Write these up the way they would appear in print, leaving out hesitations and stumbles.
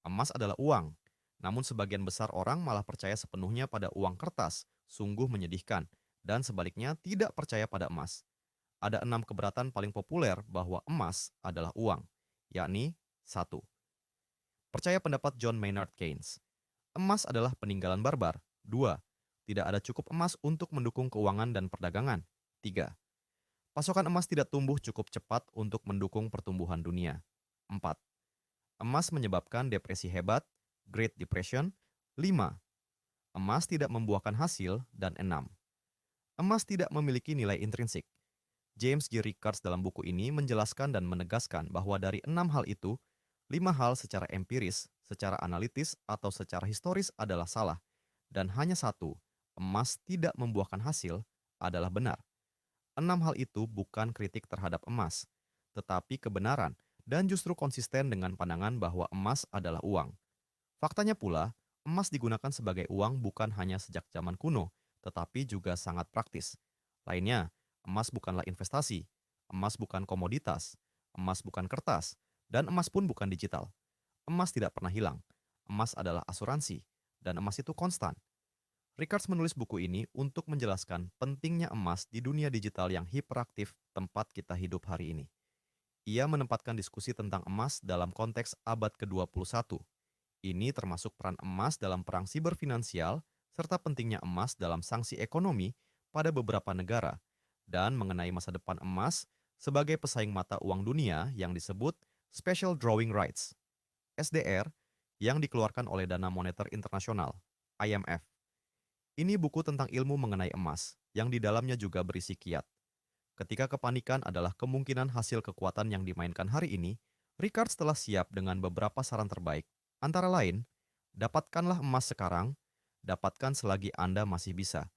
Emas adalah uang, namun sebagian besar orang malah percaya sepenuhnya pada uang kertas, sungguh menyedihkan, dan sebaliknya tidak percaya pada emas. Ada 6 keberatan paling populer bahwa emas adalah uang, yakni: 1. Percaya pendapat John Maynard Keynes. Emas adalah peninggalan barbar. 2. Tidak ada cukup emas untuk mendukung keuangan dan perdagangan. 3. Pasokan emas tidak tumbuh cukup cepat untuk mendukung pertumbuhan dunia. 4. Emas menyebabkan depresi hebat, Great Depression. 5. Emas tidak membuahkan hasil. Dan 6. Emas tidak memiliki nilai intrinsik. James G. Rickards dalam buku ini menjelaskan dan menegaskan bahwa dari 6 hal itu, 5 hal secara empiris, secara analitis, atau secara historis adalah salah, dan hanya satu, emas tidak membuahkan hasil, adalah benar. 6 hal itu bukan kritik terhadap emas, tetapi kebenaran dan justru konsisten dengan pandangan bahwa emas adalah uang. Faktanya pula, emas digunakan sebagai uang bukan hanya sejak zaman kuno, tetapi juga sangat praktis. Lainnya, emas bukanlah investasi, emas bukan komoditas, emas bukan kertas, dan emas pun bukan digital. Emas tidak pernah hilang. Emas adalah asuransi, dan emas itu konstan. Rickards menulis buku ini untuk menjelaskan pentingnya emas di dunia digital yang hiperaktif tempat kita hidup hari ini. Ia menempatkan diskusi tentang emas dalam konteks abad ke-21. Ini termasuk peran emas dalam perang siberfinansial, serta pentingnya emas dalam sanksi ekonomi pada beberapa negara, dan mengenai masa depan emas sebagai pesaing mata uang dunia yang disebut Special Drawing Rights, SDR, yang dikeluarkan oleh Dana Moneter Internasional, IMF. Ini buku tentang ilmu mengenai emas, yang di dalamnya juga berisi kiat. Ketika kepanikan adalah kemungkinan hasil kekuatan yang dimainkan hari ini, Rickards telah siap dengan beberapa saran terbaik. Antara lain, dapatkanlah emas sekarang, dapatkan selagi Anda masih bisa.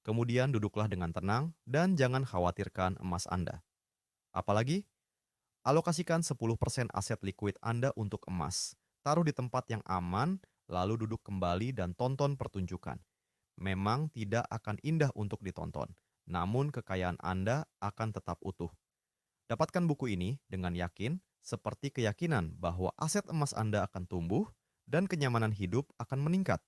Kemudian duduklah dengan tenang dan jangan khawatirkan emas Anda. Apalagi, alokasikan 10% aset likuid Anda untuk emas. Taruh di tempat yang aman, lalu duduk kembali dan tonton pertunjukan. Memang tidak akan indah untuk ditonton, namun kekayaan Anda akan tetap utuh. Dapatkan buku ini dengan yakin, seperti keyakinan bahwa aset emas Anda akan tumbuh dan kenyamanan hidup akan meningkat.